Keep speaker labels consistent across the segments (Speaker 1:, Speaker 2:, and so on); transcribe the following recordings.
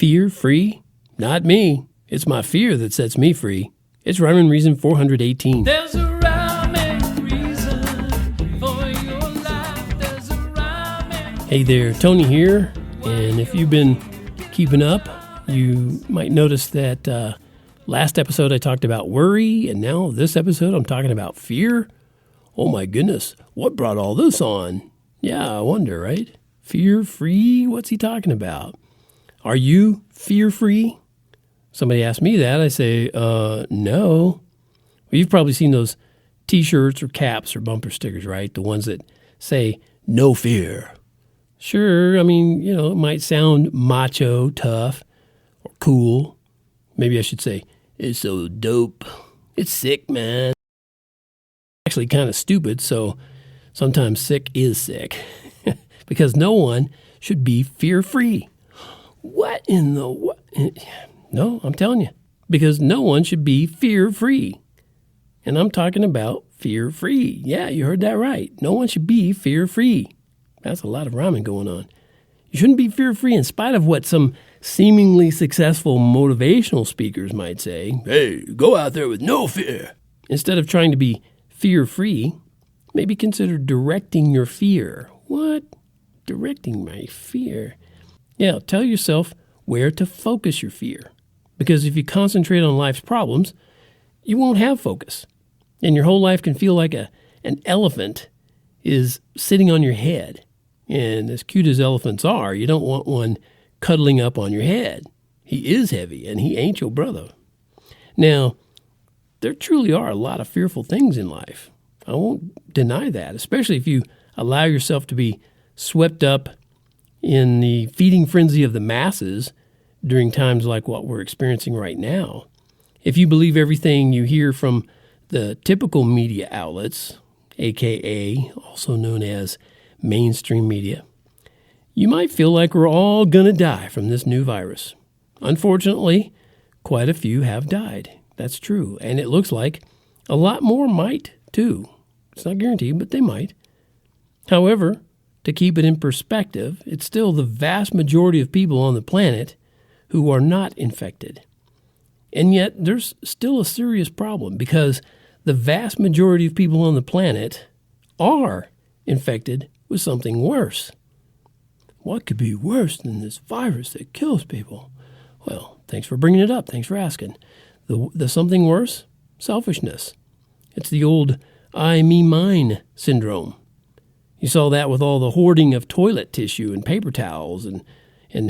Speaker 1: Fear-free? Not me. It's my fear that sets me free. It's Rhyme and Reason 418.
Speaker 2: There's a rhyme and reason for your life. There's a rhyme and
Speaker 1: Hey there, Tony here. And if you've been keeping up, you might notice that last episode I talked about worry, and now this episode I'm talking about fear. Oh my goodness, what brought all this on? Yeah, I wonder, right? Fear-free? What's he talking about? Are you fear-free? Somebody asked me that. I say, no. Well, you've probably seen those T-shirts or caps or bumper stickers, right? The ones that say, no fear. Sure, I mean, it might sound macho, tough, or cool. Maybe I should say, it's so dope. It's sick, man. Actually kind of stupid, so sometimes sick is sick. Because no one should be fear-free. What in the what? No, I'm telling you. Because no one should be fear-free. And I'm talking about fear-free. Yeah, you heard that right. No one should be fear-free. That's a lot of rhyming going on. You shouldn't be fear-free in spite of what some seemingly successful motivational speakers might say. Hey, go out there with no fear. Instead of trying to be fear-free, maybe consider directing your fear. What? Directing my fear? Yeah, tell yourself where to focus your fear. Because if you concentrate on life's problems, you won't have focus. And your whole life can feel like an elephant is sitting on your head. And as cute as elephants are, you don't want one cuddling up on your head. He is heavy, and he ain't your brother. Now, there truly are a lot of fearful things in life. I won't deny that, especially if you allow yourself to be swept up in the feeding frenzy of the masses during times like what we're experiencing right now. If you believe everything you hear from the typical media outlets, aka also known as mainstream media, you might feel like we're all going to die from this new virus. Unfortunately, quite a few have died. That's true. And it looks like a lot more might too. It's not guaranteed, but they might. However, to keep it in perspective, it's still the vast majority of people on the planet who are not infected. And yet there's still a serious problem because the vast majority of people on the planet are infected with something worse. What could be worse than this virus that kills people? Well, thanks for bringing it up. Thanks for asking. The something worse? Selfishness. It's the old I, me, mine syndrome. You saw that with all the hoarding of toilet tissue and paper towels and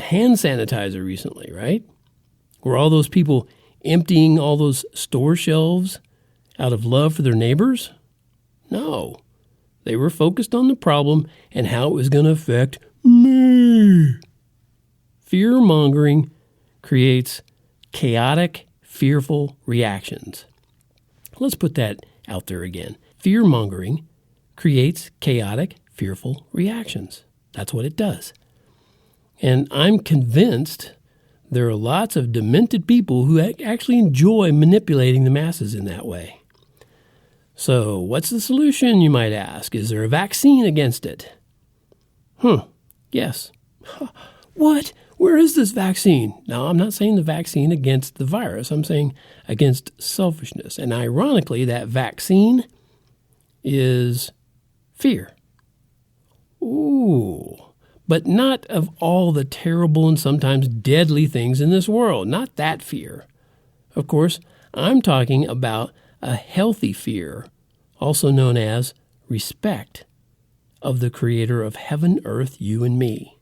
Speaker 1: hand sanitizer recently, right? Were all those people emptying all those store shelves out of love for their neighbors? No. They were focused on the problem and how it was going to affect me. Fear-mongering creates chaotic, fearful reactions. Let's put that out there again. Fear-mongering creates chaotic, fearful reactions. That's what it does. And I'm convinced there are lots of demented people who actually enjoy manipulating the masses in that way. So what's the solution, you might ask? Is there a vaccine against it? Yes. What? Where is this vaccine? Now, I'm not saying the vaccine against the virus. I'm saying against selfishness. And ironically, that vaccine is fear. Ooh. But not of all the terrible and sometimes deadly things in this world. Not that fear. Of course, I'm talking about a healthy fear, also known as respect, of the creator of heaven, earth, you and me.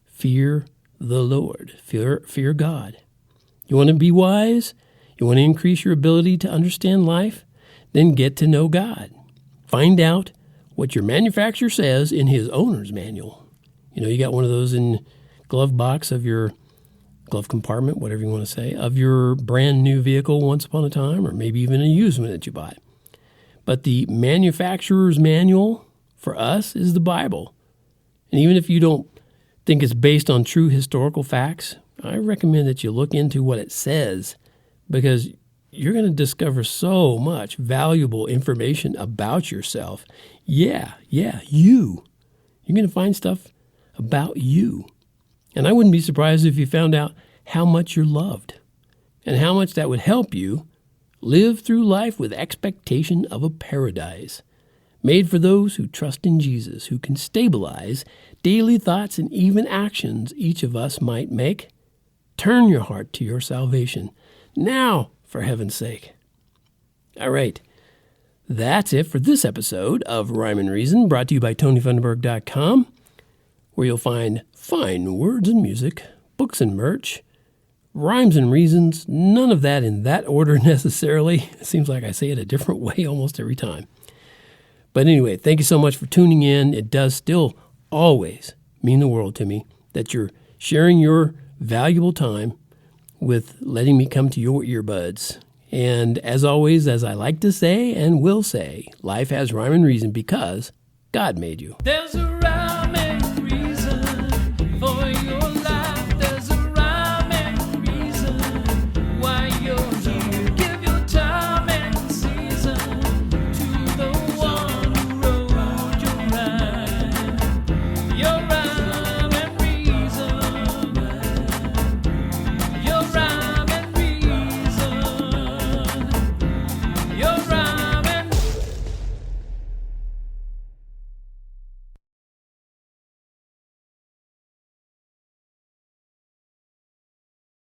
Speaker 1: Fear the Lord. Fear God. You want to be wise? You want to increase your ability to understand life? Then get to know God. Find out what your manufacturer says in his owner's manual. You got one of those in glove box of your glove compartment, whatever you want to say, of your brand new vehicle once upon a time, or maybe even a used one that you bought. But the manufacturer's manual for us is the Bible. And even if you don't think it's based on true historical facts, I recommend that you look into what it says, because you're going to discover so much valuable information about yourself. Yeah, you. You're going to find stuff about you. And I wouldn't be surprised if you found out how much you're loved and how much that would help you live through life with expectation of a paradise made for those who trust in Jesus, who can stabilize daily thoughts and even actions each of us might make. Turn your heart to your salvation now, for heaven's sake. All right. That's it for this episode of Rhyme and Reason, brought to you by TonyFunderburk.com, where you'll find fine words and music, books and merch, rhymes and reasons, none of that in that order necessarily. It seems like I say it a different way almost every time. But anyway, thank you so much for tuning in. It does still always mean the world to me that you're sharing your valuable time with letting me come to your earbuds. And as always, as I like to say and will say, life has rhyme and reason because God made you.
Speaker 2: There's a